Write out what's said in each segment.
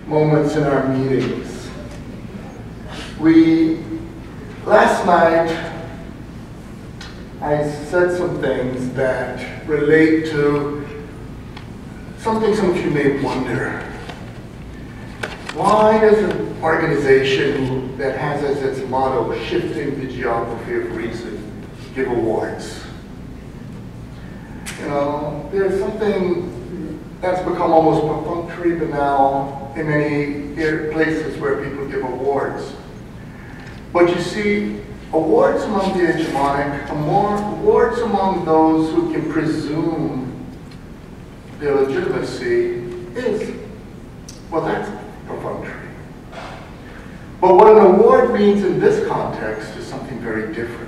Moments in our meetings. Last night, I said some things that relate to something some of you may wonder. Why does an organization that has as its motto, shifting the geography of reason, give awards? You know, there's something that's become almost perfunctory banal in many places where people give awards. But you see, awards among the hegemonic, awards among those who can presume their legitimacy is, well, that's perfunctory. But what an award means in this context is something very different.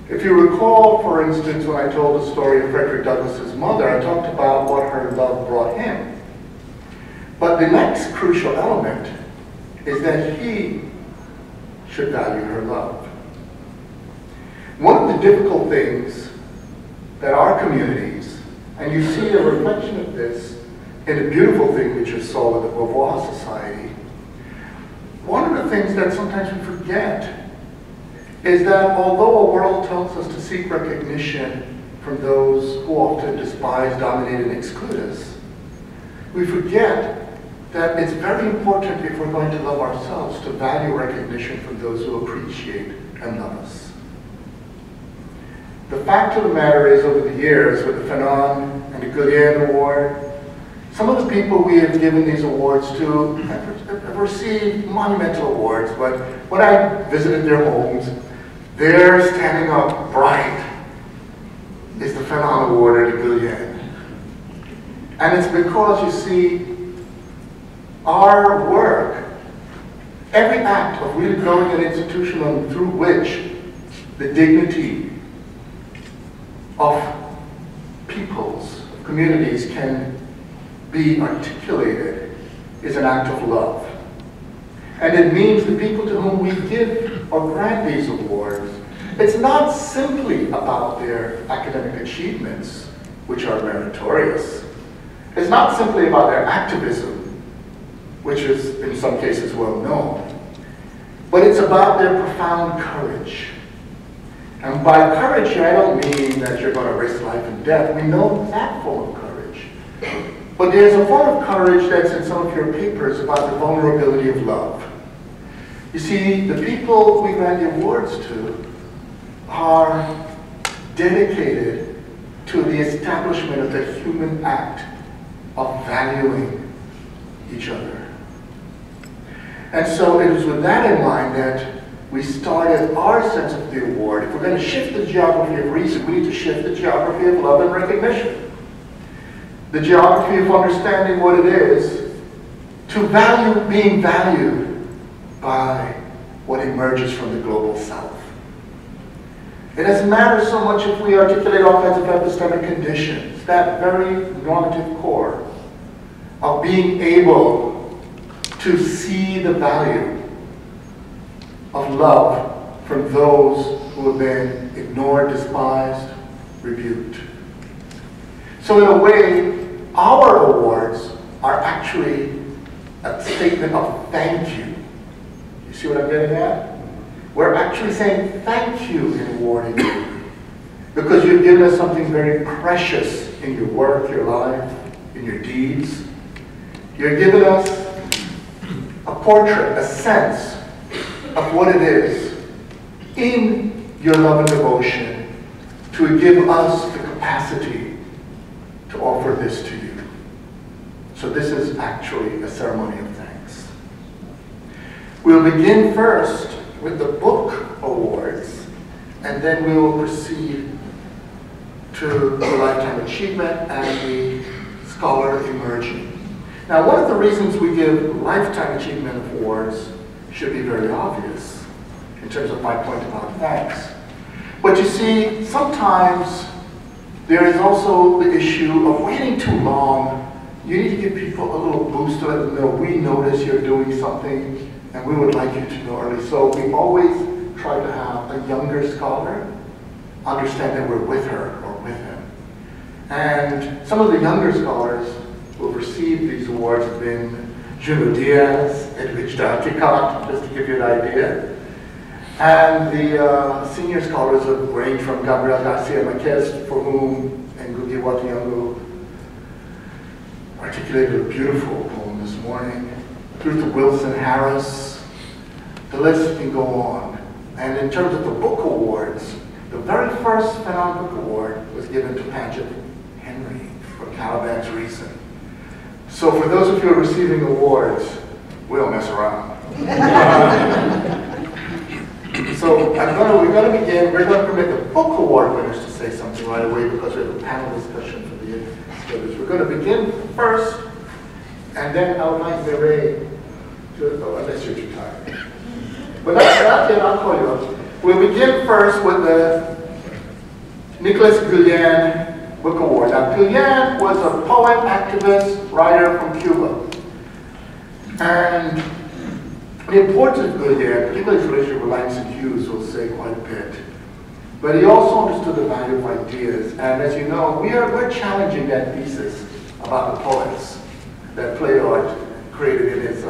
If you recall, for instance, when I told the story of Frederick Douglass's mother, I talked about what her love brought him. But the next crucial element is that he should value her love. One of the difficult things that our communities, and you see a reflection of this in a beautiful thing we just saw with the Beauvoir Society, one of the things that sometimes we forget is that although a world tells us to seek recognition from those who often despise, dominate, and exclude us, we forget that it's very important, if we're going to love ourselves, to value recognition from those who appreciate and love us. The fact of the matter is, over the years, with the Fanon and the Guillén Award, some of the people we have given these awards to have received monumental awards, but when I visited their homes, there, standing up bright, is the Fanon Award or the Guillén. And it's because, you see, our work, every act of really growing an institution through which the dignity of peoples, of communities can be articulated, is an act of love. And it means the people to whom we give or grant these awards, it's not simply about their academic achievements, which are meritorious. It's not simply about their activism, which is in some cases well known, but it's about their profound courage. And by courage, I don't mean that you're going to risk life and death. We know that form of courage. But there's a form of courage that's in some of your papers about the vulnerability of love. You see, the people we grant the awards to are dedicated to the establishment of the human act of valuing each other. And so it was with that in mind that we started our sense of the award. If we're going to shift the geography of reason, we need to shift the geography of love and recognition. The geography of understanding what it is to value being valued by what emerges from the global south. It doesn't matter so much if we articulate all kinds of epistemic conditions, that very normative core of being able to see the value of love from those who have been ignored, despised, rebuked. So in a way, our awards are actually a statement of thank you. You see what I'm getting at? We're actually saying thank you in awarding you, because you've given us something very precious in your work, your life, in your deeds. You're giving us a portrait, a sense of what it is in your love and devotion to give us the capacity to offer this to you. So this is actually a ceremony of thanks. We'll begin first with the book awards, and then we will proceed to the lifetime achievement and the scholar emerging. Now, one of the reasons we give lifetime achievement awards should be very obvious in terms of my point about thanks. But you see, sometimes there is also the issue of waiting too long. You need to give people a little boost to let them know, we notice you're doing something and we would like you to know early. So we always try to have a younger scholar understand that we're with her or with him. And some of the younger scholars who have received these awards have been Junot Diaz, Edwidge Darticot, just to give you an idea. And the senior scholars have ranged from Gabriel Garcia Marquez, for whom Ngugi Thiong'o articulated a beautiful poem this morning, through to Wilson Harris. The list can go on. And in terms of the book awards, the very first Fanon Book Award was given to Paget Henry for Caliban's Reason. So for those of you who are receiving awards, we'll mess around. So we're going to begin. We're going to permit the book award winners to say something right away because we have a panel discussion for the speakers. We're going to begin first, and then I'll invite Mireille to, unless you're too tired. But not yet, I'll call you up. We'll begin first with the Nicolás Guillén Book Award. Now, Guillén was a poet, activist, writer from Cuba. And the importance of Guillén, particularly his relationship with Langston Hughes, will say quite a bit. But he also understood the value of ideas. And as you know, we're challenging that thesis about the poets that Plato created in his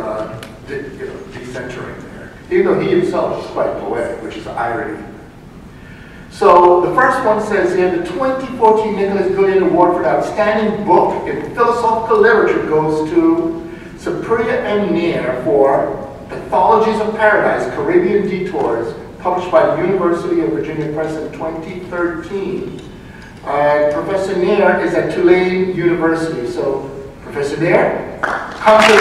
decentering there. Even though he himself is quite poetic, which is an irony. So the first one says here, the 2014 Nicolás Guillén Award for the Outstanding Book in Philosophical Literature goes to Supriya and Nair for Pathologies of Paradise, Caribbean Detours, published by the University of Virginia Press in 2013. Professor Nair is at Tulane University. So, Professor Nair, come to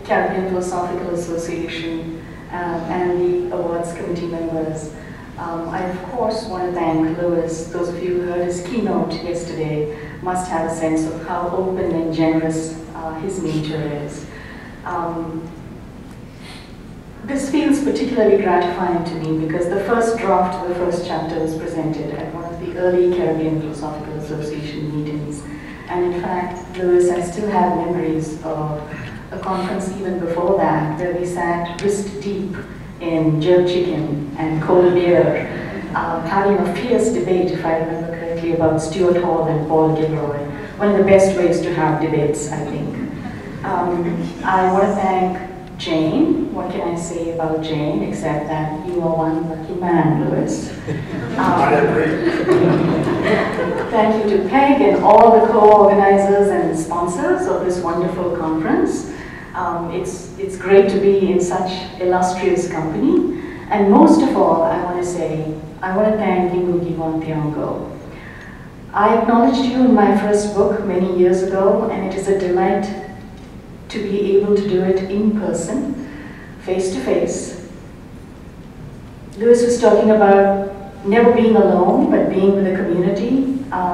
Caribbean Philosophical Association and the awards committee members. I of course want to thank Louis. Those of you who heard his keynote yesterday must have a sense of how open and generous his nature is. This feels particularly gratifying to me because the first draft of the first chapter was presented at one of the early Caribbean Philosophical Association meetings. And in fact, Louis, I still have memories of a conference even before that, where we sat wrist deep in jerk chicken and cold beer, having a fierce debate, if I remember correctly, about Stuart Hall and Paul Gilroy. One of the best ways to have debates, I think. I want to thank Jane. What can I say about Jane, except that you are one lucky man, Louis. I agree. Thank you to Peg and all the co-organizers and sponsors of this wonderful conference. It's great to be in such illustrious company. And most of all, I want to thank Ngugi Thiong'o. I acknowledged you in my first book many years ago, and it is a delight to be able to do it in person, face to face. Louis was talking about never being alone, but being with a community.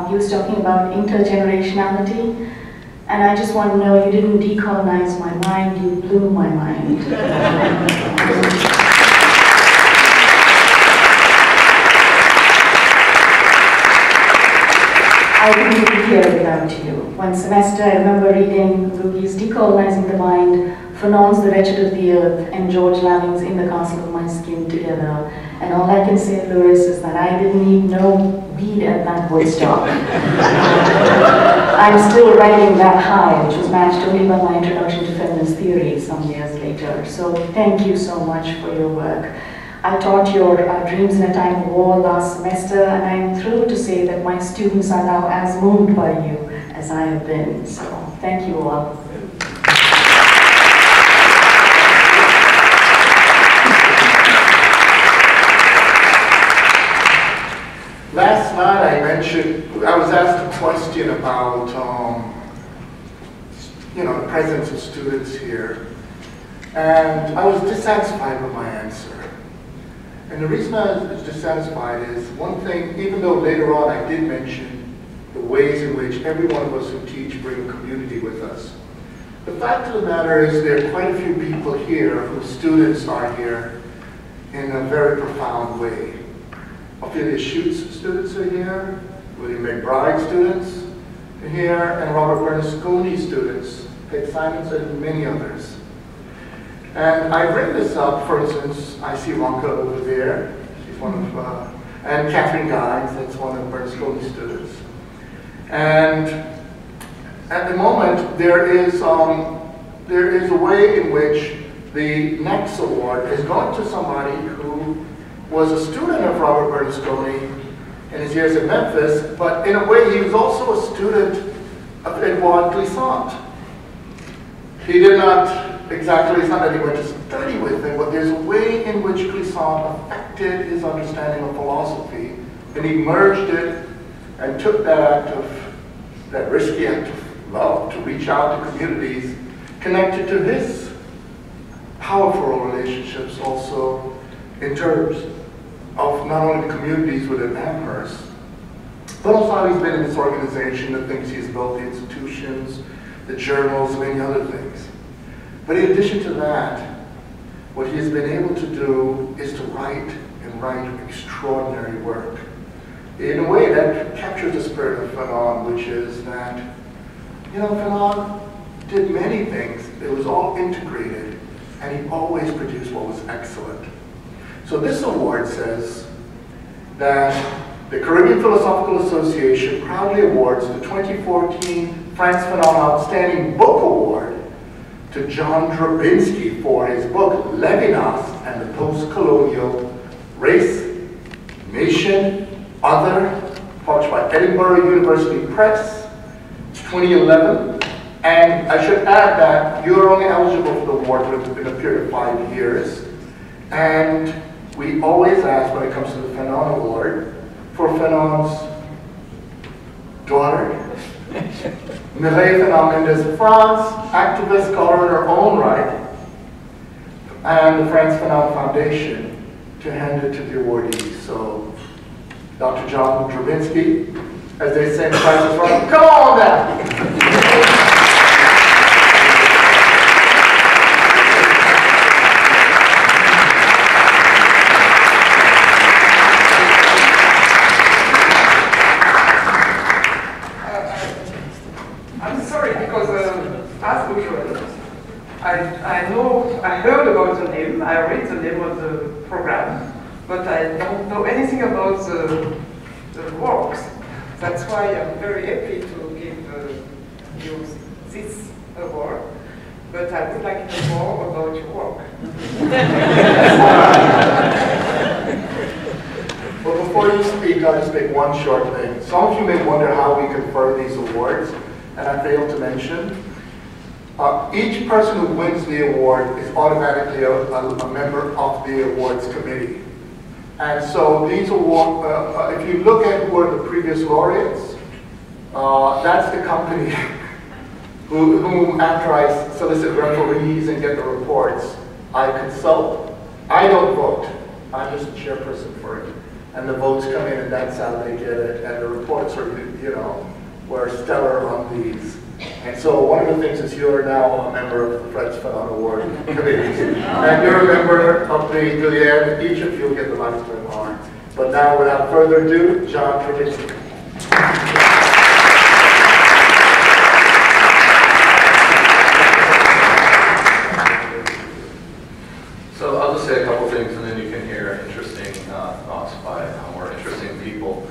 He was talking about intergenerationality. And I just want to know, you didn't decolonize my mind, you blew my mind. I wouldn't be here without you. One semester, I remember reading Ngugi's Decolonizing the Mind, Fanon's The Wretched of the Earth, and George Laving's In the Castle of My Skin together. And all I can say, Louis, is that I didn't need no weed at that Woodstock. I'm still riding that high, which was matched only by my introduction to feminist theory some years later. So thank you so much for your work. I taught your Dreams in a Time of War last semester, and I'm thrilled to say that my students are now as moved by you as I have been. So thank you all. Last night I was asked a question about, the presence of students here, and I was dissatisfied with my answer. And the reason I was dissatisfied is, one thing, even though later on I did mention the ways in which every one of us who teach bring a community with us, the fact of the matter is there are quite a few people here whose students are here in a very profound way. Ophelia Schutz's students are here, William McBride students here, and Robert Bernasconi students, Peg Simons, and many others. And I bring this up, for instance, I see Ronka over there. She's one of, and Catherine Guines, that's one of Bernasconi students. And at the moment, there is a way in which the next award is going to somebody who was a student of Robert Bernasconi in his years at Memphis, but in a way he was also a student of Edouard Glissant. He did not exactly, it's not that he went to study with him, but there's a way in which Glissant affected his understanding of philosophy, and he merged it and took that risky act of love to reach out to communities connected to his powerful relationships also in terms of not only the communities within Amherst, but also how he's been in this organization, the things he's built, the institutions, the journals, many other things. But in addition to that, what he has been able to do is to write extraordinary work. In a way that captures the spirit of Fanon, which is that, you know, Fanon did many things. It was all integrated, and he always produced what was excellent. So this award says that the Caribbean Philosophical Association proudly awards the 2014 Frantz Fanon Outstanding Book Award to John Drabinski for his book Levinas and the Postcolonial Race, Nation, Other, published by Edinburgh University Press, 2011. And I should add that you're only eligible for the award within a period of 5 years. And we always ask, when it comes to the Fanon Award, for Fanon's daughter, Mireille Fanon Mendes France, activist, scholar in her own right, and the Frantz Fanon Foundation to hand it to the awardees. So, Dr. John Drabinski, as they say in Price is Right, come on down! I heard about the name, I read the name of the program, but I don't know anything about the works. That's why I'm very happy to give you this award, but I would like to know more about your work. Well, before you speak, I'll just make one short thing. Some of you may wonder how we confer these awards, and I failed to mention. Each person who wins the award is automatically a member of the awards committee. And so these awards, if you look at who are the previous laureates, that's the company whom after I solicit referees and get the reports, I consult. I don't vote. I'm just a chairperson for it. And the votes come in, and that's how they get it. And the reports are, you know, were stellar on these. And so one of the things is you're now a member of the Frantz Fanon Award Committee. And you're a member of the Guillén. Each of you will get the lifetime honor. But now, without further ado, John Drabinski. So I'll just say a couple things, and then you can hear interesting thoughts by more interesting people.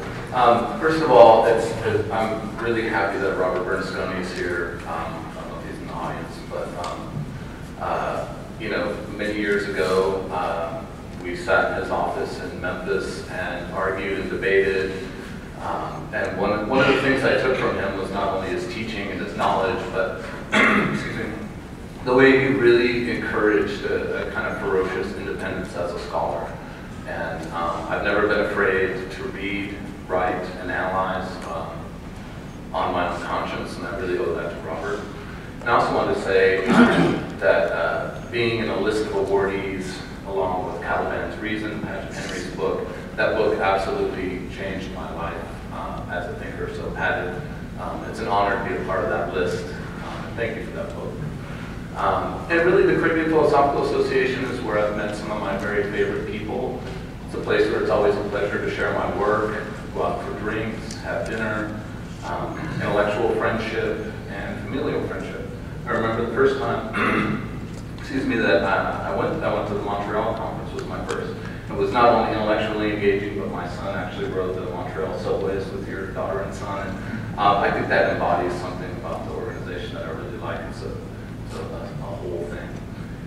First of all, I'm really happy that Robert Bernasconi is here. I don't know if he's in the audience, but you know, many years ago, we sat in his office in Memphis and argued and debated. And one of the things I took from him was not only his teaching and his knowledge, but excuse me, the way he really encouraged a kind of ferocious independence as a scholar. And I've never been afraid to read, write, and analyze on my own conscience, and I really owe that to Robert. And I also wanted to say that being in a list of awardees, along with Caliban's Reason, Patrick Henry's book, that book absolutely changed my life as a thinker. So Pat, it's an honor to be a part of that list. Thank you for that book. And really, the Caribbean Philosophical Association is where I've met some of my very favorite people. It's a place where it's always a pleasure to share my work, go out for drinks, have dinner, intellectual friendship, and familial friendship. I remember the first time, excuse me, that I went to the Montreal conference, was my first. It was not only intellectually engaging, but my son actually rode the Montreal subways with your daughter and son. And I think that embodies something about the organization that I really like. It's a whole thing.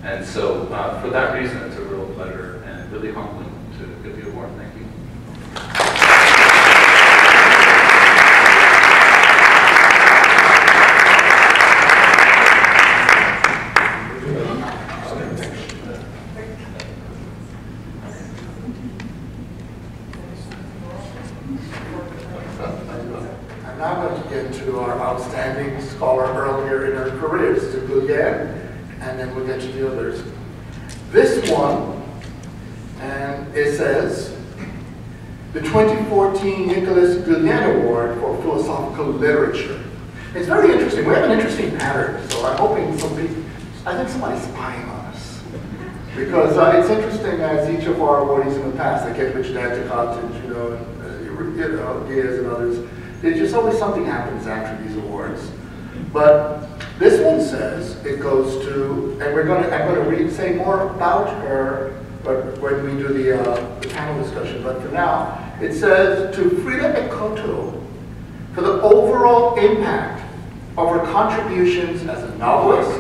And so for that reason, it's a real pleasure and really humbling to give the award. Thank you. I'm now going to get to our outstanding scholar earlier in her career, to Guillén, and then we'll get to the others. This one, and it says, the 2014 Nicolás Guillén Award for Philosophical Literature. It's very interesting. We have an interesting pattern, so I'm hoping I think somebody's spying on us. Because it's interesting as each of our awardees in the past, like Edwidge Dad Cottage, Diaz and others, there's just always something happens after these awards. But this one says it goes to, and I'm going to say more about her, but when we do the panel discussion. But for now, it says to Frieda Ekotto for the overall impact of her contributions as a novelist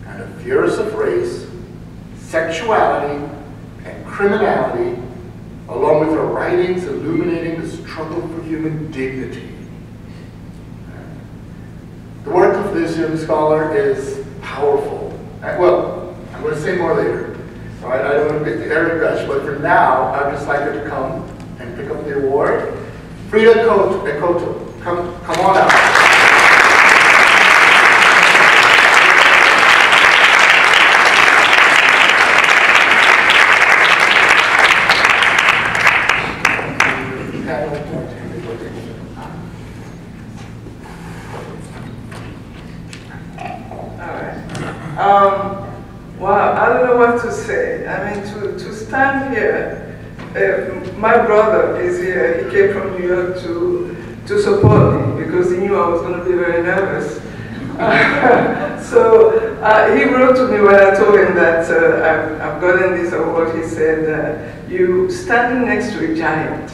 and a theorist of race, sexuality, and criminality, along with her writings illuminating the struggle for human dignity. The work of this young scholar is powerful. Well, I'm going to say more later. All right, I don't want to get the Eric gush, but for now, I'd just like her to come and pick up the award. Frieda Ekotto, come on out. Wow, I don't know what to say. I mean, to stand here, my brother is here. He came from New York to support me because he knew I was going to be very nervous. So he wrote to me when I told him that I've gotten this award. He said, you standing next to a giant,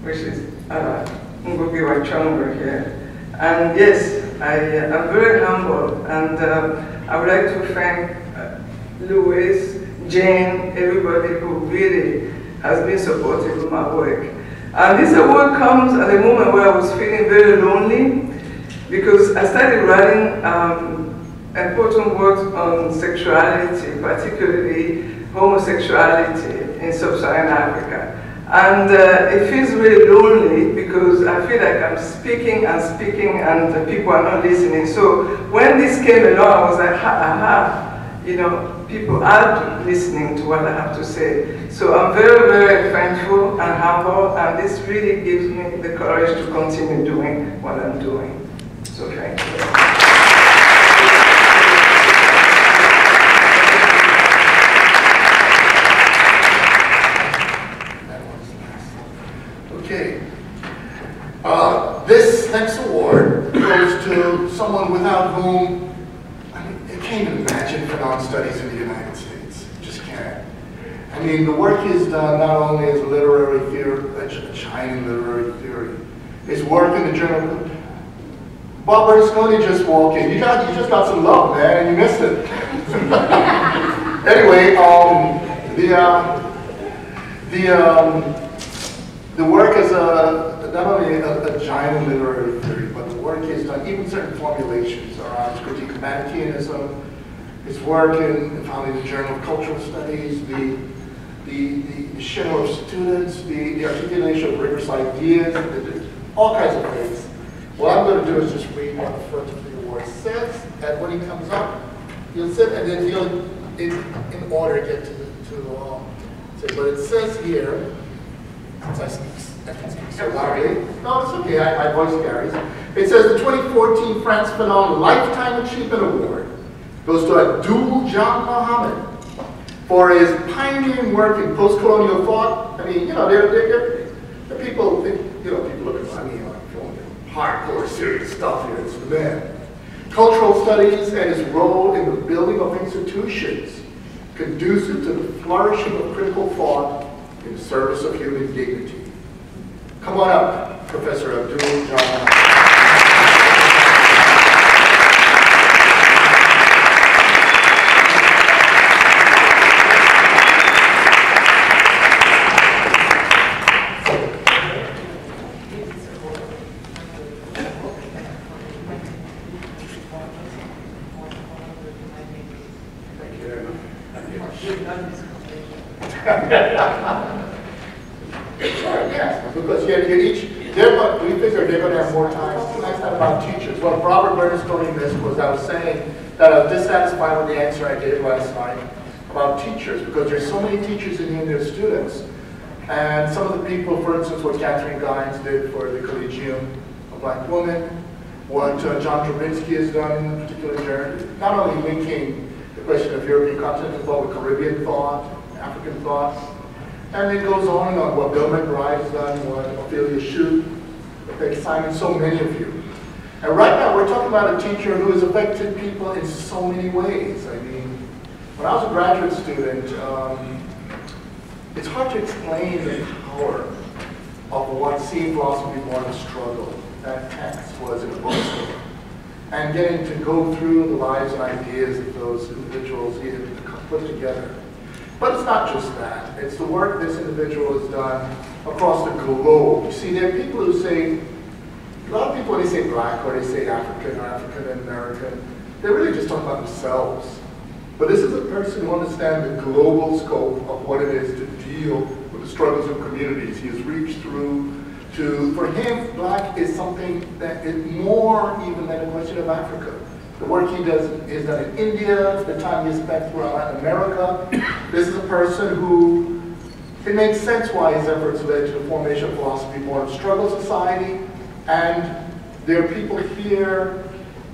which is Ngugi here. And yes, I'm very humble, and I would like to thank Louis, Jane, everybody who really has been supportive of my work. And this award comes at a moment where I was feeling very lonely, because I started writing important works on sexuality, particularly homosexuality in sub-Saharan Africa. And it feels really lonely because I feel like I'm speaking and people are not listening. So when this came along, I was like, people are listening to what I have to say. So I'm very, very thankful and humble, and this really gives me the courage to continue doing what I'm doing. So thank you. This next award goes to someone without whom, I can't even imagine Fanon studies in the United States. Just can't. I mean, the work he's done not only as a literary theory, a shining literary theory, his work in the journal. Bob Berlusconi just walked in. You just got some love, man, and you missed it. Anyway, the work is not only a giant literary theory, but the work he's done, even certain formulations around his critique of Manichaeism, his work in founding the Journal of Cultural Studies, the show of students, the articulation of rigorous ideas, all kinds of things. What I'm going to do is just read what the front of the award says, and when he comes up, he'll sit, and then he'll, in order, get to say, but it says here, since I can speak so loudly. No, it's okay, my voice carries. It says the 2014 Frantz Fanon Lifetime Achievement Award goes to Abdul JanMohamed for his pioneering work in post-colonial thought. I mean, they're people, people look at hardcore, serious stuff here. It's the man. Cultural studies and his role in the building of institutions conducive to the flourishing of critical thought in service of human dignity. Come on up, Professor Abdul, JanMohamed. Yes, because we figured they're going to have more time. Next time about teachers. What Robert Bernstein missed was I was saying that I was dissatisfied with the answer I gave last night about teachers, because there's so many teachers in here and their students. And some of the people, for instance, what Catherine Guines did for the Collegium of Black Women, what John Drabinski has done in a particular journey, not only linking the question of European continental thought with Caribbean thought, African thought, and it goes on and on. What Bill McBride has done, what Ophelia Shute, Simon, so many of you. And right now we're talking about a teacher who has affected people in so many ways. I mean, when I was a graduate student, it's hard to explain the power of what Seeing Philosophy Born of Struggle, that text was in a bookstore. And getting to go through the lives and ideas of those individuals he had put together. But it's not just that. It's the work this individual has done across the globe. You see, there are people who say, a lot of people when they say black or they say African or African American, they're really just talking about themselves. But this is a person who understands the global scope of what it is to deal with the struggles of communities. He has reached through to, for him, black is something that is more even than a question of Africa. The work he does is done in India, the time he spent throughout Latin America. This is a person who, it makes sense why his efforts led to the formation of Philosophy Born of Struggle Society. And there are people here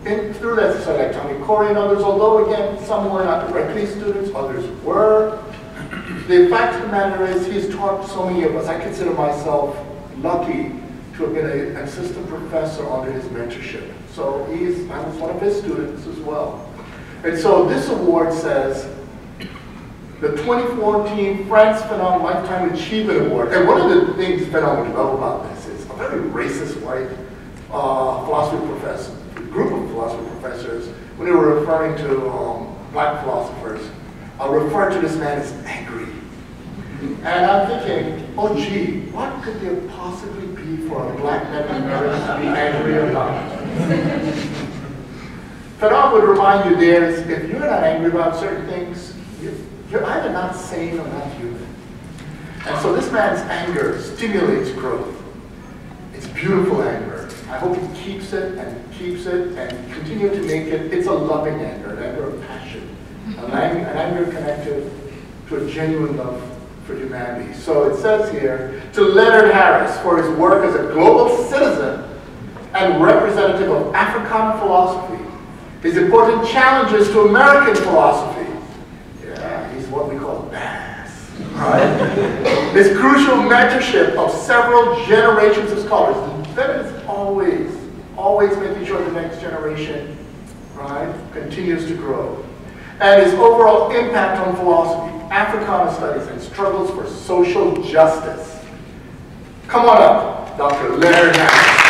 through that society, like Tommy Corey and others, although again, some were not directly students, others were. The fact of the matter is, he's taught so many of us. I consider myself lucky to have been an assistant professor under his mentorship. So I was one of his students as well. And so this award says, the 2014 Frantz Fanon Lifetime Achievement Award. And one of the things Fanon would love about this is a very racist white philosophy professor, group of philosophy professors, when they were referring to black philosophers, referred to this man as angry. And I'm thinking, oh gee, what could there possibly be for a black man in America to be angry about? Fanon would remind you there is, if you're not angry about certain things, you're either not sane or not human. And so this man's anger stimulates growth. It's beautiful anger. I hope he keeps it and continue to make it. It's a loving anger, an anger of passion, an anger connected to a genuine love for humanity. So it says here, to Leonard Harris for his work as a global citizen and representative of Africana philosophy, his important challenges to American philosophy. Yeah, he's what we call badass, right? His crucial mentorship of several generations of scholars. That is always making sure the next generation, right, continues to grow. And his overall impact on philosophy, Africana studies, and struggles for social justice. Come on up, Dr. Leonard Harris.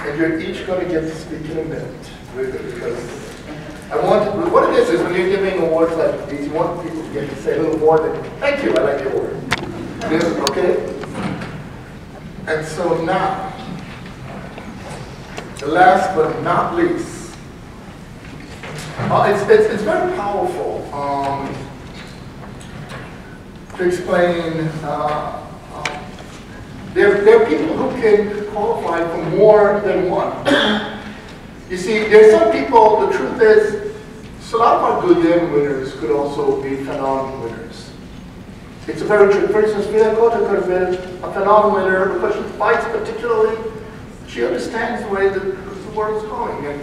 And you're each going to get to speak in a minute, because I want, what it is when you're giving awards like these, you want people to get to say a little more than, thank you, I like your award. Okay? And so now, the last but not least, it's very powerful to explain, there are people who can qualify for more than one. You see, there's some people, the truth is, so a lot of our Guillén winners could also be Fanon winners. It's a very true. For instance, Ekotto could have been a Fanon winner because she fights particularly She understands the way the world's going. And,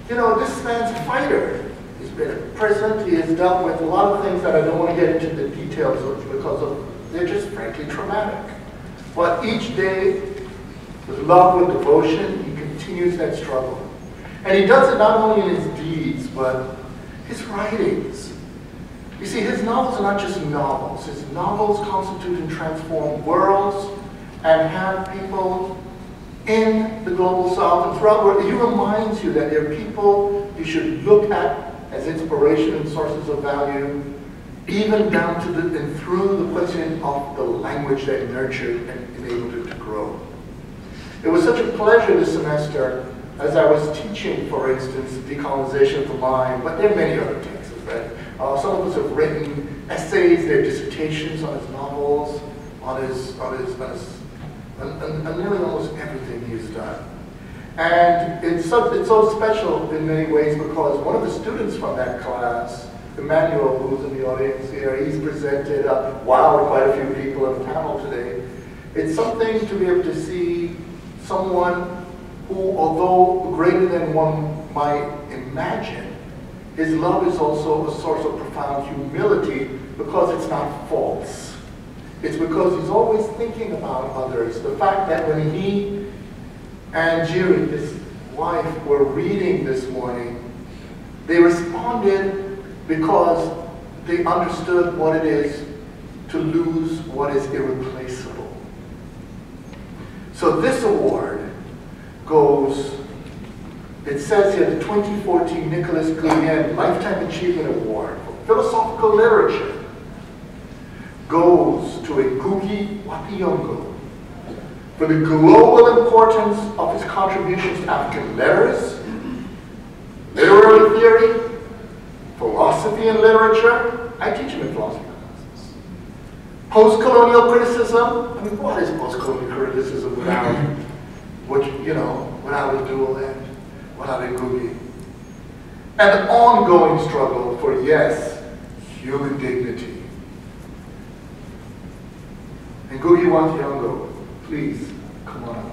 you know, this man's a fighter. He's been a president. He has dealt with a lot of things that I don't want to get into the details of because they're just frankly traumatic. But each day, with love, with devotion, he continues that struggle. And he does it not only in his deeds, but his writings. You see, his novels are not just novels. His novels constitute and transform worlds and have people in the global south and throughout the world. He reminds you that there are people you should look at as inspiration and sources of value, even down to and through the question of the language that nurtured and enabled it to grow. It was such a pleasure this semester as I was teaching, for instance, decolonization of the mind, but there are many other texts, right? Some of us have written essays, their dissertations on his novels, on nearly almost everything he's done. And it's so special in many ways because one of the students from that class, Emmanuel, who's in the audience here, he's presented, wow, quite a few people on the panel today. It's something to be able to see someone who, although greater than one might imagine, his love is also a source of profound humility because it's not false. It's because he's always thinking about others. The fact that when he and Jiri, his wife, were reading this morning, they responded because they understood what it is to lose what is irreplaceable. So this award goes, it says here, the 2014 Nicolás Guillén Lifetime Achievement Award for Philosophical Literature goes to a Ngugi Thiong'o for the global importance of his contributions to African letters, literary theory, philosophy and literature. I teach him in philosophy classes. Postcolonial criticism. I mean, what is postcolonial criticism without without Abdul and without Ngugi? And an ongoing struggle for, yes, human dignity. Ngugi Thiong'o, please, come on up.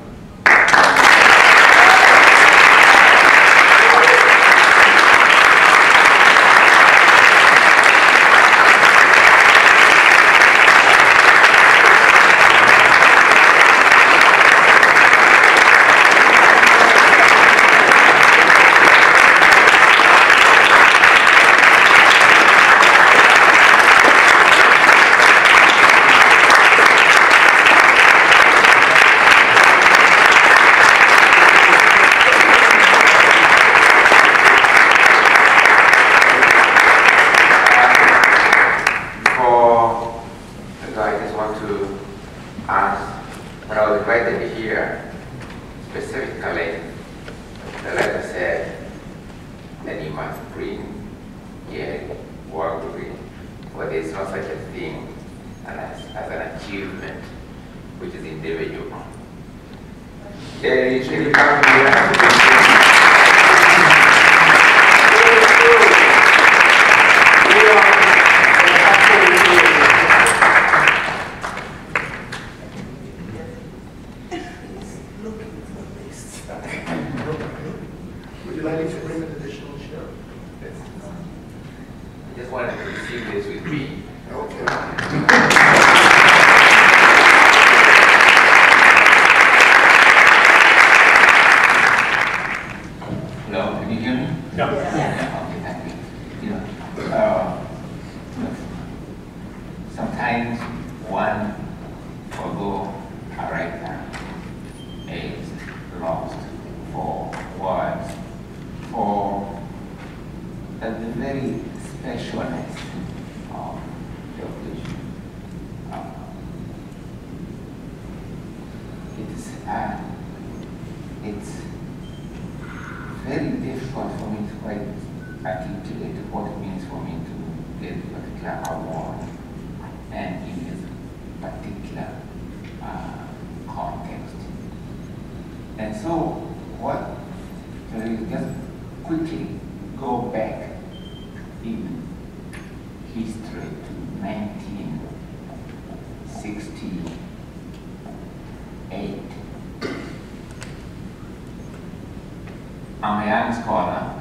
young scholar.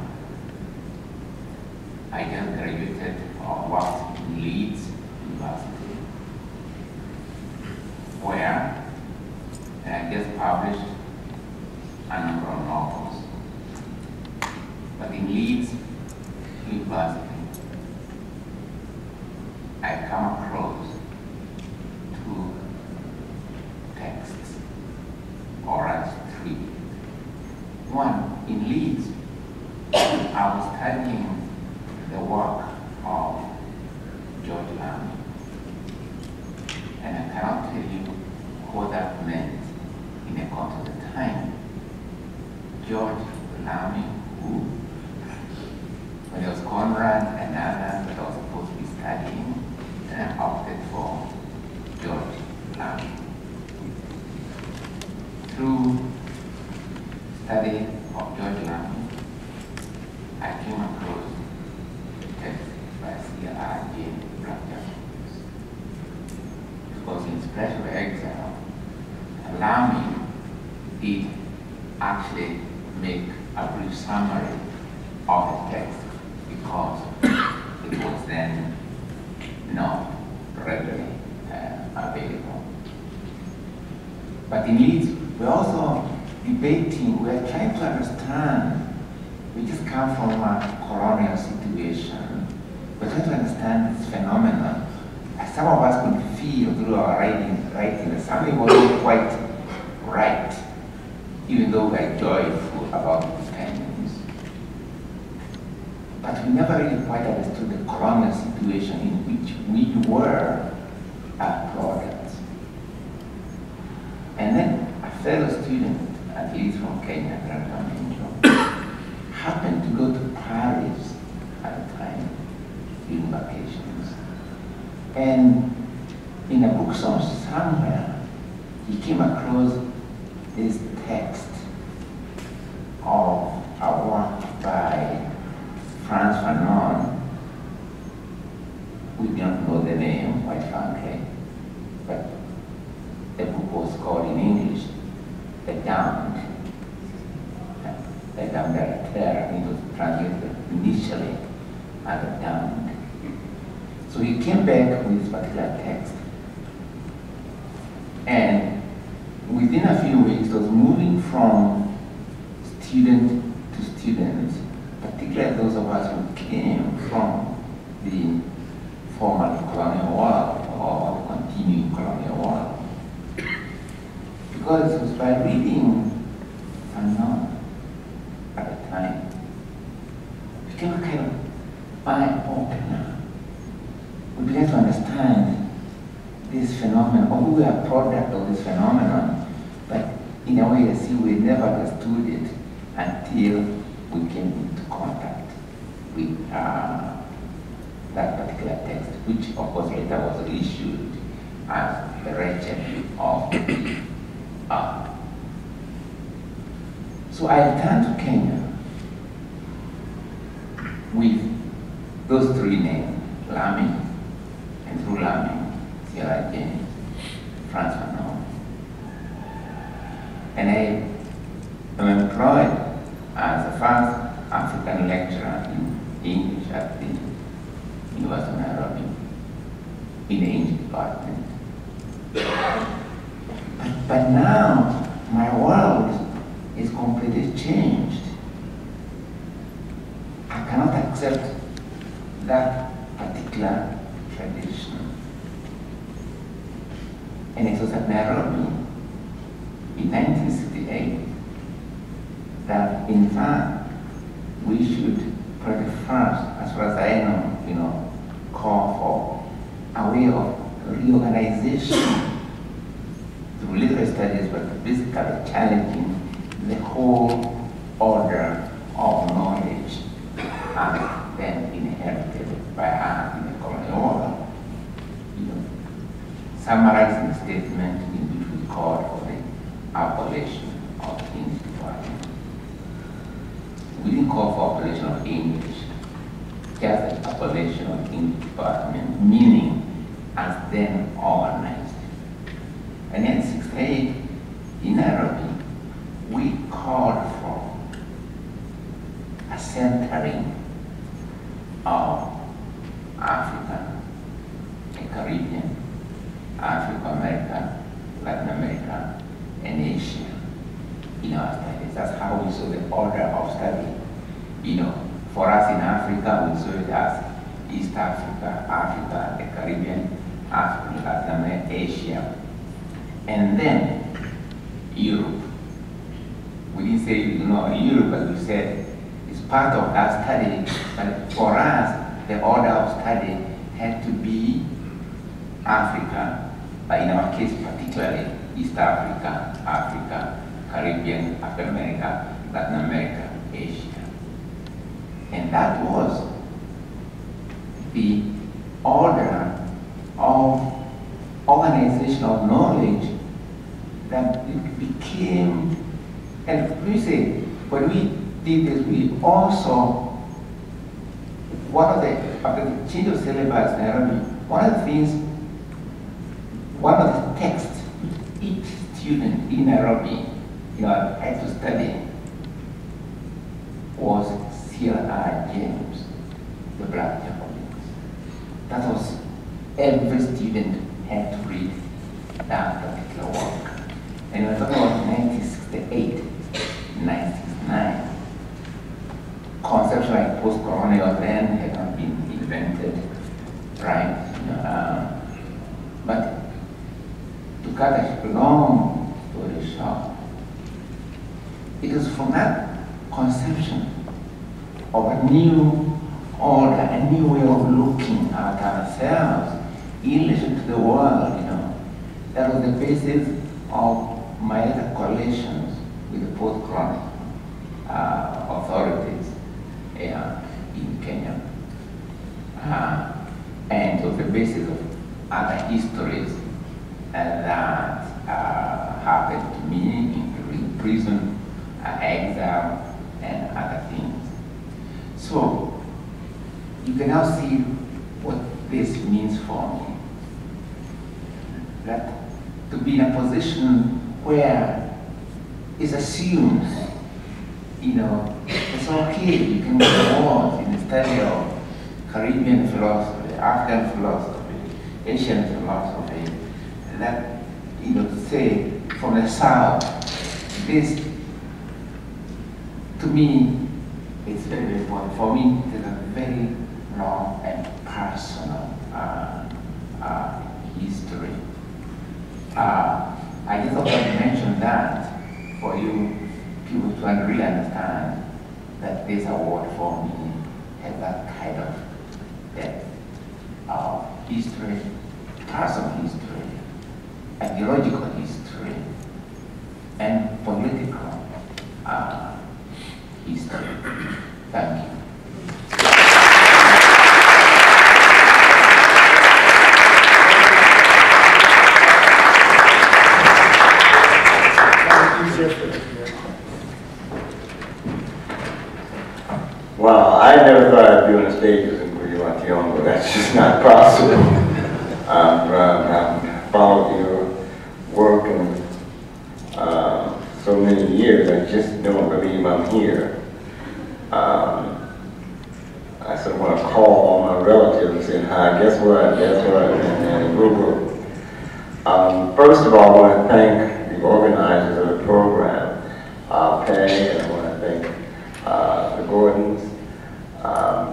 I just graduated or worked in Leeds University, where I just published a number of novels. But in Leeds University, I come across two texts, or as three. One, in Leeds, I was studying the work of George Lamy. And I cannot tell you what that meant in Ekotto at the time. George Lamy, who, when there was Conrad and others that I was supposed to be studying, then I opted for George Lamy. Through study of George Lamy, I came across a text by Guillén. Because in Special Exile, Lamy did actually make a brief summary of the text because it was then not readily available. But in Leeds, we're also debating, we're trying to understand. We just come from a colonial situation. We're trying to understand this phenomenon. As some of us could feel through our writing that something wasn't quite right, even though we're joyful about independence. But we never really quite understood the colonial situation in which we were products. And then a fellow student, at least from Kenya, happened to go to Paris at the time during vacations. And in a bookstore somewhere, he came across this text of a work by Frantz Fanon. We don't know the name, quite frankly, but the book was called in English, The Damned. The Damned Terror, it was translated initially as The Damned. So he came back with this particular text. And within a few weeks, it was moving from student to students, particularly those of us who came from the former colonial world or the continuing colonial world. Because it was by reading Fanon at the time, it became a kind of eye-opener. We began to understand this phenomenon, or we were a product of this phenomenon, but in a way, we never understood it until we came into contact with that particular text, which of course later was reissued as the Wretched of the Earth. So I returned to Kenya with those three names, Lamy, and through Lamy, Sierra James, Frantz Fanon. And I am employed as the first African lecturer in English at the University of Nairobi, in the English department. But now, my world is completely changed. I cannot accept that particular tradition. And it was at Nairobi in 1968 that, in fact, we should, for the first, as far as I know, call for a way of reorganization through literary studies, but basically challenging the whole order of knowledge as then inherited by us in the colonial world. Summarizing the statement in which we called for the abolition of the English department. We didn't call for abolition of English, just the abolition of the English department, meaning as then organized. And in 1968, in Nairobi, we called for Africa, and Caribbean, Africa, America, Latin America, and Asia in our studies. That's how we saw the order of study. You know, for us in Africa, we saw it as East Africa, Africa, the Caribbean, Africa, Latin America, Asia, and then Europe. We didn't say, you know, Europe, but we said it's part of that study, but for us, the order of study had to be Africa, but in our case particularly, East Africa, Africa, Caribbean, African America, Latin America, Asia. And that was the order of organization of knowledge that it became, and we say, when we did this, we also, after the change of syllabus in Nairobi, one of the things, one of the texts each student in Nairobi, you know, had to study was C.L.R. James, the Black Japanese. That was, every student had to read that particular work. And we're talking about 1968, 1969. Concepts like postcolonial then had not been invented, right? But to cut a long story short, it was from that conception of a new order, a new way of looking at ourselves in relation to the world, you know, that was the basis of my other coalitions with the postcolonial authorities in Kenya. And it was the basis of other histories that happened to me, including prison, exile, and other things. So, you can now see what this means for me. That to be in a position where it's assumed, you know, it's okay, you can go awards in the study of Caribbean philosophy, African philosophy, Asian philosophy, that, you know, say from the South, this, to me, it's very, very important. For me, it is a very long and personal history. I just thought I'd mention that for you people to really understand that this award for me has that kind of depth of history, personal history, ideological history, and political history. Thank you. Wow, I never thought I'd be on the stage with Thiong'o. That's just not possible. I've followed your work in so many years. I just don't believe I'm here. I sort of want to call all my relatives and say, hi, guess what, and woo-woo. First of all, I want to thank the organizers of the program, Peg, and I want to thank the Gordons,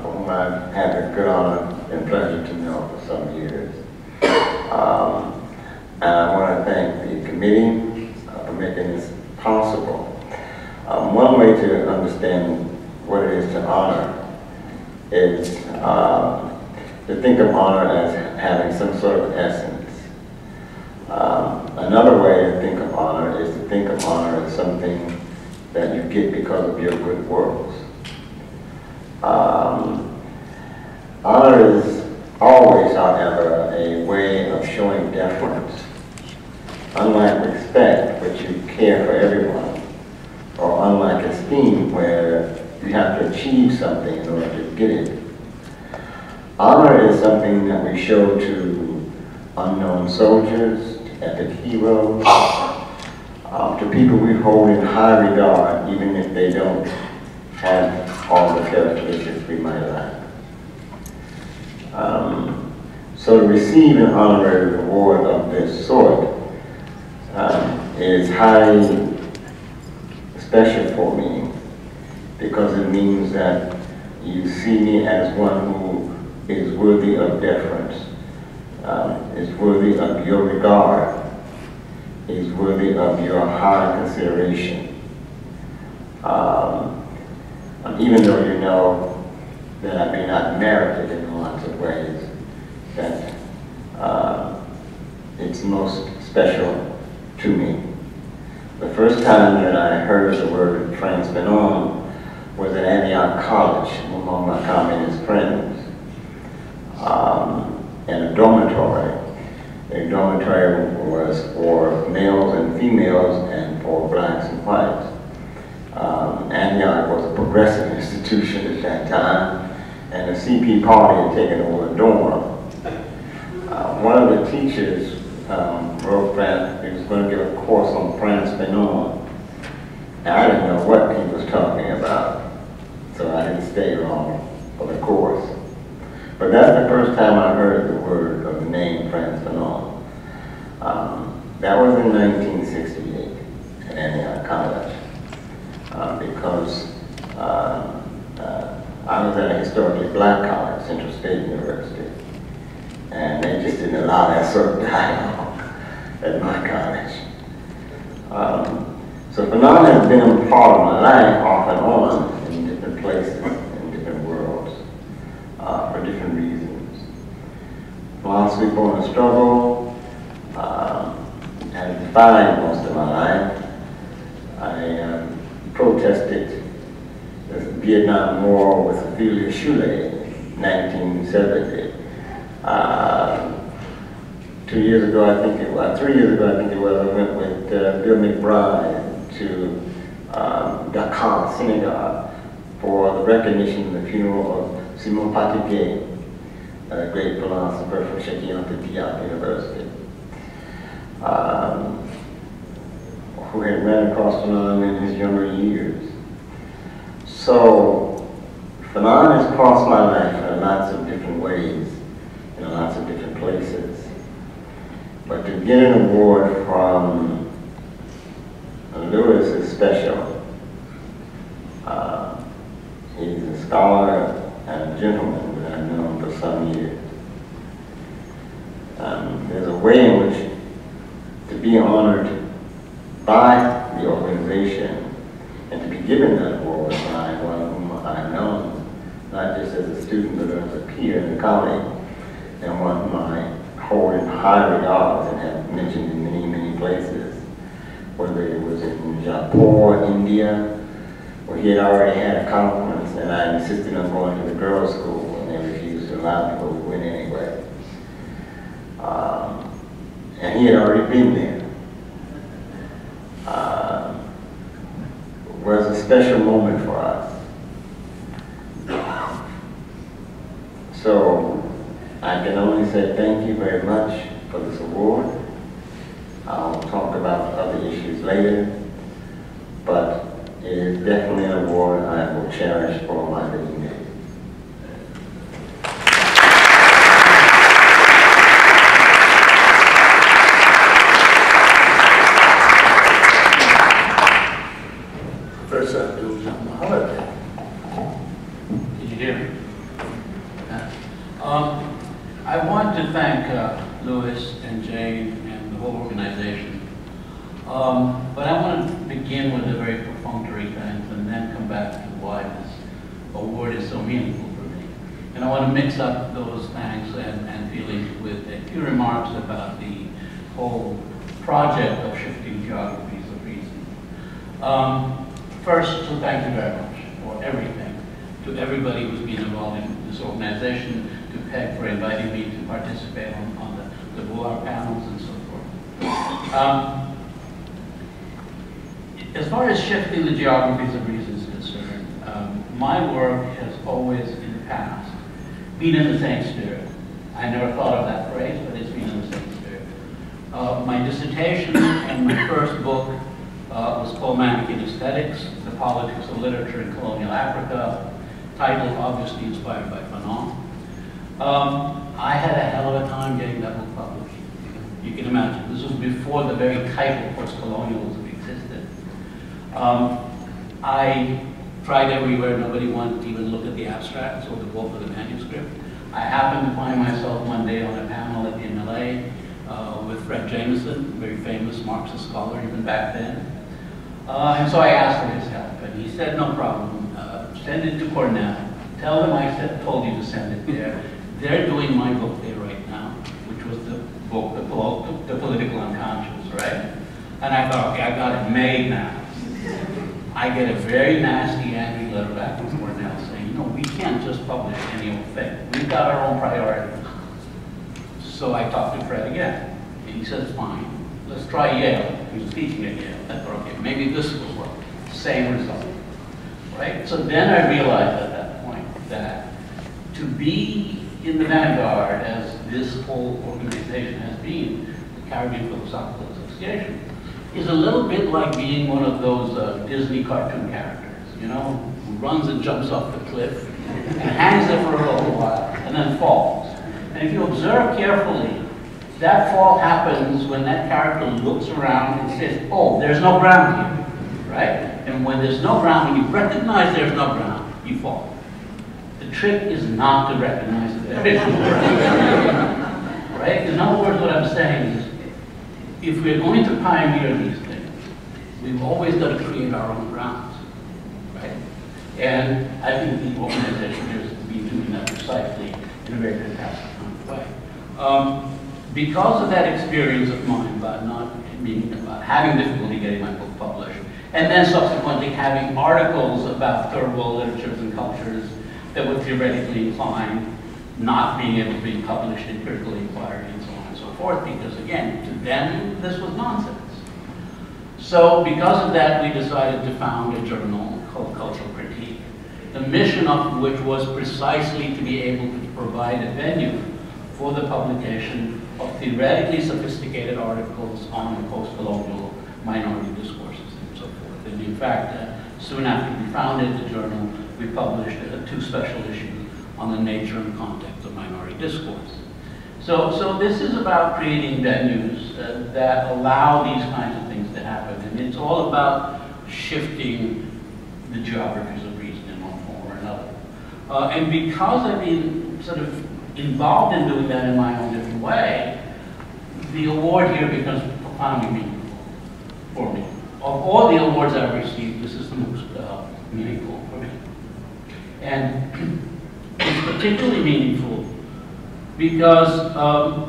whom I've had the good honor and pleasure to know for some years. And I want to thank the committee for making this possible. One way to understand what it is to honor is to think of honor as having some sort of essence. Another way to think of honor is to think of honor as something that you get because of your good works. Honor is always, however, a way of showing deference. Unlike respect, which you care for everyone, or unlike esteem, where you have to achieve something in order to get it. Honor is something that we show to unknown soldiers, to epic heroes, to people we hold in high regard, even if they don't have all the characteristics we might like. So to receive an honorary award of this sort is highly special for me, because it means that you see me as one who is worthy of deference, is worthy of your regard, is worthy of your high consideration. Even though you know that I may not merit it in lots of ways, that it's most special to me. The first time that I heard the word Fanon was at Antioch College among my communist friends, in a dormitory. The dormitory was for males and females and for blacks and whites. Antioch was a progressive institution at that time, and the CP party had taken over the dorm. One of the teachers wrote that he was going to give a course on Fanon. And I didn't know what he was talking about, so I didn't stay long for the course. But that's the first time I heard the word or the name Fanon. That was in 1968 at Antioch College, because I was at a historically black college, Central State University, and they just didn't allow that sort of dialogue at my college. So Fanon has been a part of my life off and on in different places, in different worlds, for different reasons. Philosophy born a struggle has defined most of my life. I protested the Vietnam War with Ophelia Shule in 1970. 2 years ago, I think it was, 3 years ago, I think it was, I went with Bill McBride to Dakar, Senegal, for the recognition of the funeral of Simon Patiguet, a great philosopher from Cheikh Anta Diop University, who had ran across Fanon in his younger years. So Fanon has crossed my life in lots of different ways, in lots of different places. But to get an award from Lewis is special. He's a scholar and a gentleman that I've known for some years. There's a way in which to be honored by the organization and to be given that award by one whom I've known, not just as a student but as a peer and a colleague, and one whom I hold in high regards and have mentioned in many, many places, whether it was in Japan, India, where he had already had a conference and I insisted on going to the girls' school and they refused to allow me, but we went anyway. And he had already been there. It was a special moment for us. So I can only say thank you very much for this award. I'll talk about other issues later, but it is definitely an award I will cherish for my living days. Professor Abdul JanMohamed. Can you hear me? I want to thank Louis and Jane and the whole organization. But I want to begin with a very perfunctory thanks and then come back to why this award is so meaningful for me. And I want to mix up those thanks and feelings with a few remarks about the whole project of shifting geographies of reason. First, so thank you very much for everything. To everybody who's been involved in this organization, to Peg for inviting me to participate on the Boar panels and so forth. As far as shifting the geographies of reason is concerned, my work has always in the past been in the same spirit. I never thought of that phrase, but it's been in the same spirit. My dissertation and my first book was called Manichaean Aesthetics, The Politics of Literature in Colonial Africa, titled obviously inspired by Fanon. I had a hell of a time getting that book published. You can imagine. This was before the very title Postcolonialism existed. I tried everywhere. Nobody wanted to even look at the abstracts or the book or the manuscript. I happened to find myself one day on a panel at the MLA with Fred Jameson, a very famous Marxist scholar even back then. And so I asked for his help, and he said, no problem, send it to Cornell. Tell them I told you to send it there. They're doing my book there right now, which was the book, The Political Unconscious, right? And I thought, okay, I got it made now. I get a very nasty, angry letter back from Cornell saying, you know, we can't just publish any old thing. We've got our own priorities. So I talked to Fred again, and he says, fine, let's try Yale. He was teaching at Yale. I thought, okay, maybe this will work. Same result, right? So then I realized at that point that to be in the vanguard, as this whole organization has been, the Caribbean Philosophical Association, is a little bit like being one of those Disney cartoon characters, you know, who runs and jumps off the cliff and hangs there for a little while and then falls. And if you observe carefully, that fall happens when that character looks around and says, oh, there's no ground here, right? And when there's no ground, when you recognize there's no ground, you fall. The trick is not to recognize that there is no ground, right? In other words, what I'm saying is, if we're going to pioneer these things, we've always got to create our own grounds, right? And I think the organization has been doing that precisely in a very fantastic kind of way. Because of that experience of mine about about having difficulty getting my book published, and then subsequently having articles about third world literatures and cultures that were theoretically inclined, not being able to be published in critical inquiry and so on and so forth, because again, to them, this was nonsense. So because of that, we decided to found a journal called Cultural Critique, the mission of which was precisely to be able to provide a venue for the publication of theoretically sophisticated articles on the post-colonial minority discourses and so forth. And in fact, soon after we founded the journal, we published 2 special issues on the nature and context of minority discourse. So this is about creating venues that allow these kinds of things to happen. And it's all about shifting the geographies of reason in one form or another. And because I've been sort of involved in doing that in my own different way, the award here becomes profoundly meaningful for me. Of all the awards I've received, this is the most meaningful for me. And it's particularly meaningful because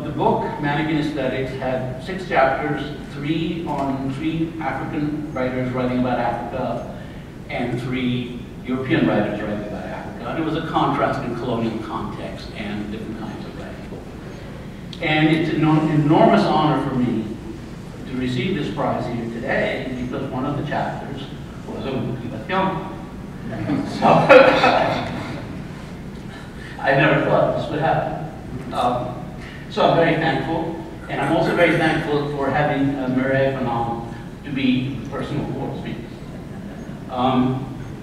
the book, Mannequin Aesthetics, had 6 chapters, 3 on 3 African writers writing about Africa, and 3 European writers writing about Africa. And it was a contrast in colonial context and different kinds of writing. And it's an enormous honor for me to receive this prize here today because one of the chapters was a Ngugi with Thiong'o. So, I never thought this would happen. So I'm very thankful, and I'm also very thankful for having Fanon to be the person who awards me.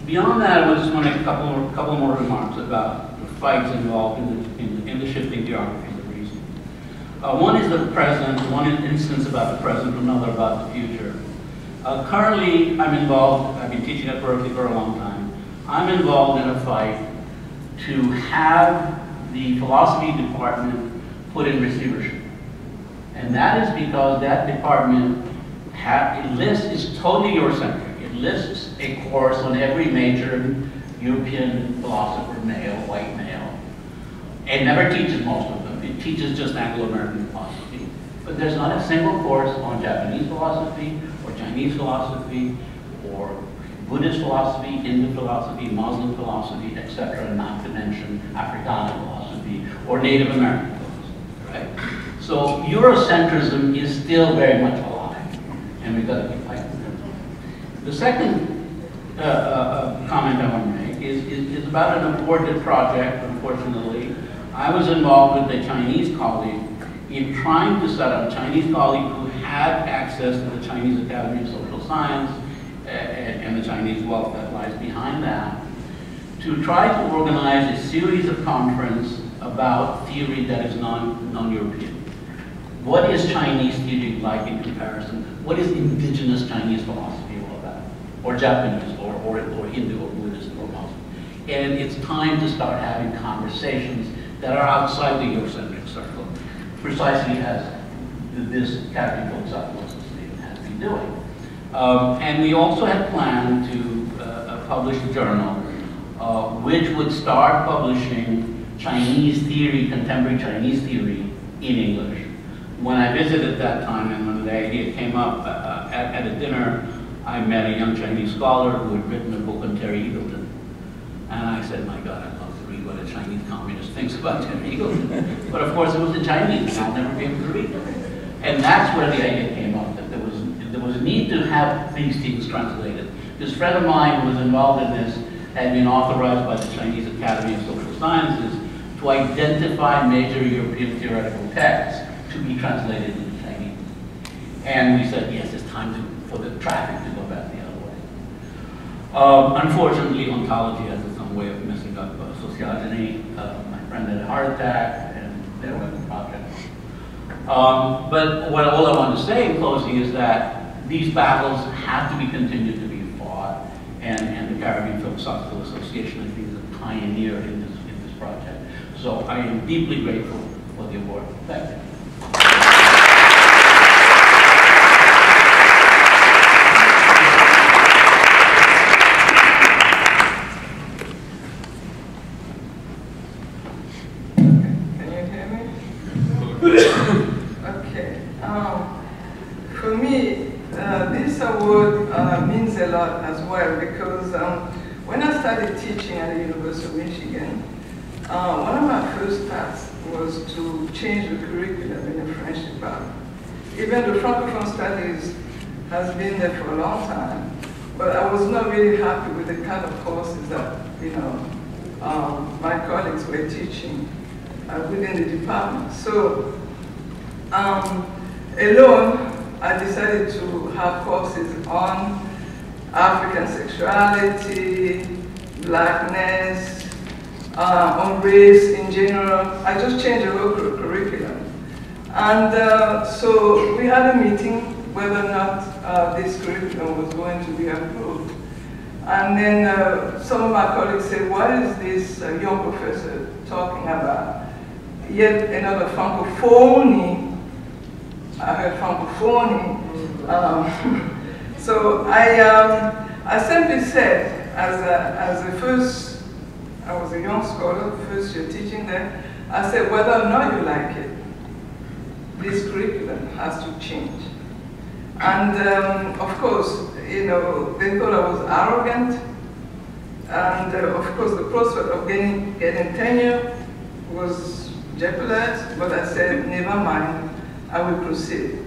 Beyond that, I just want to make a couple more remarks about the fights involved in the shifting geographies of reason. One is the present, one instance about the present, another about the future. Currently, I'm involved, I've been teaching at Berkeley for a long time, I'm involved in a fight to have the philosophy department put in receivership. And that is because that department is totally Eurocentric. It lists a course on every major European philosopher, male, white male, and never teaches most of them. It teaches just Anglo-American philosophy. But there's not a single course on Japanese philosophy, or Chinese philosophy, or Buddhist philosophy, Hindu philosophy, Muslim philosophy, etc., not to mention Africana philosophy, or Native American philosophy, right? So Eurocentrism is still very much alive, and we've got to keep fighting them. The second comment I want to make is about an aborted project, unfortunately. I was involved with a Chinese colleague in trying to set up, a Chinese colleague who had access to the Chinese Academy of Social Science and the Chinese wealth that lies behind that, to try to organize a series of conferences about theory that is non-European. What is Chinese theory like in comparison? What is indigenous Chinese philosophy all about? Or Japanese, or Hindu, or Buddhist, or Muslim? And it's time to start having conversations that are outside the Eurocentric circle, precisely as this Catholic philosophical statement has been doing. And we also had planned to publish a journal which would start publishing Chinese theory, contemporary Chinese theory in English. When I visited that time and when the idea came up at a dinner, I met a young Chinese scholar who had written a book on Terry Eagleton. And I said, my God, I'd love to read what a Chinese communist thinks about Terry Eagleton. But of course it was in Chinese, and I'll never be able to read it. And that's where the idea came up, that there was a need to have these things translated. This friend of mine who was involved in this had been authorized by the Chinese Academy of Social Sciences to identify major European theoretical texts to be translated into Chinese. And we said, yes, it's time for the traffic to go back the other way. Unfortunately, ontology has its own way of messing up sociogeny. My friend had a heart attack, and there went the project. But all I want to say in closing is that these battles have to be continued to be fought, and the Caribbean Philosophical Association, I think, is a pioneer in this project. So I am deeply grateful for the award. Thank you. Can you hear me? Okay. For me, this award means a lot as well because when I started teaching at the University of Michigan, one of my first tasks was to change the curriculum in the French department. Even the Francophone studies has been there for a long time, but I was not really happy with the kind of courses that my colleagues were teaching within the department. So alone, I decided to have courses on African sexuality, blackness, on race in general. I just changed the whole curriculum. And so we had a meeting whether or not this curriculum was going to be approved. And then some of my colleagues said, what is this young professor talking about? Yet another Francophone. I heard Francophone. So I simply said, as a first, I was a young scholar, first year teaching there, I said, whether or not you like it, this curriculum has to change. And of course, they thought I was arrogant. And of course, the prospect of getting tenure was jeopardized, but I said, never mind, I will proceed.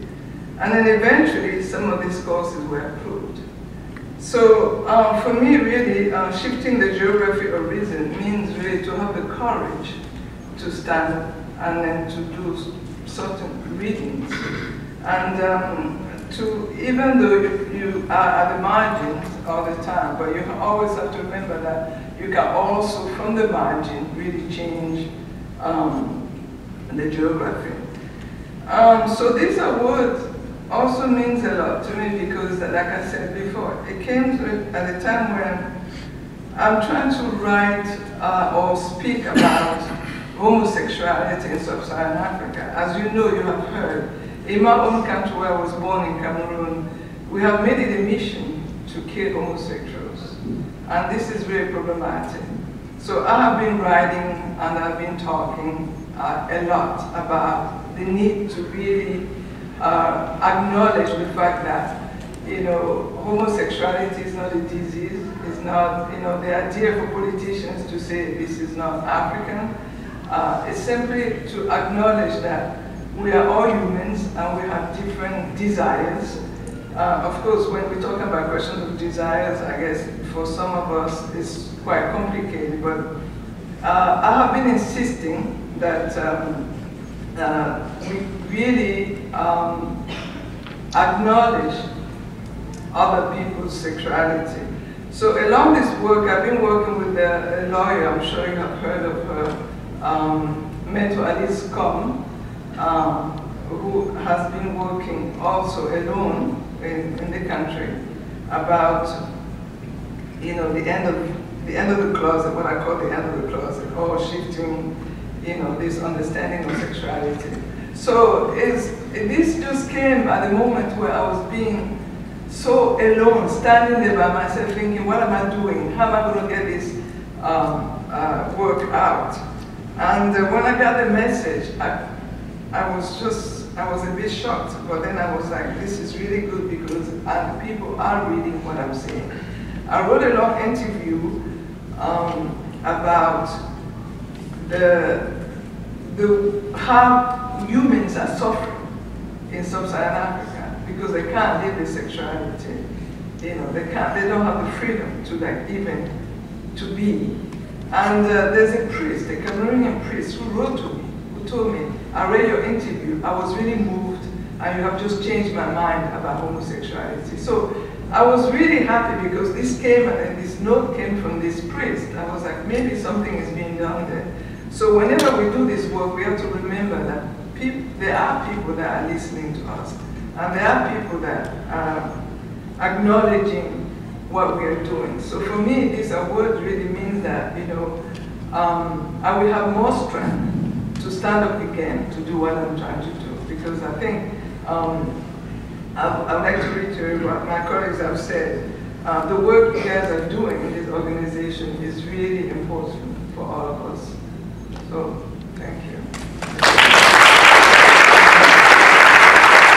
And then eventually, some of these courses were approved. So for me, really, shifting the geography of reason means really to have the courage to stand and then to do certain readings. And even though you are at the margins all the time, but you always have to remember that you can also, from the margin, really change the geography. So this award also means a lot to me because, like I said before, it came at a time when I'm trying to write or speak about homosexuality in sub-Saharan Africa. As you know, you have heard, in my own country where I was born in Cameroon, we have made it a mission to kill homosexuals. And this is very problematic. So I have been writing and I've been talking a lot about the need to really acknowledge the fact that, homosexuality is not a disease. It's not, the idea for politicians to say this is not African. It's simply to acknowledge that we are all humans and we have different desires. Of course, when we talk about questions of desires, I guess for some of us it's quite complicated, but I have been insisting that we really acknowledge other people's sexuality. So along this work, I've been working with a lawyer, I'm sure you have heard of her, met Alice Com, who has been working also alone in the country about, you know, the end of the closet, what I call the end of the closet, or shifting, you know, this understanding of sexuality. So this just came at the moment where I was being so alone, standing there by myself thinking, what am I doing? How am I going to get this work out? And when I got the message, I was a bit shocked, but then I was like, this is really good because people are reading what I'm saying. I wrote a long interview about how humans are suffering in sub-Saharan Africa because they can't live their sexuality. You know, they don't have the freedom to even to be. And there's a priest, a Cameroonian priest, who wrote to me, who told me, I read your interview, I was really moved, and you have just changed my mind about homosexuality. So I was really happy because this came, and then this note came from this priest. I was like, maybe something is being done there. So whenever we do this work, we have to remember that there are people that are listening to us, and there are people that are acknowledging what we are doing. So for me, this award really means that, you know, I will have more strength to stand up again to do what I'm trying to do. Because I think, I'd like to reiterate what my colleagues have said. The work you guys are doing in this organization is really important for all of us. So, thank you.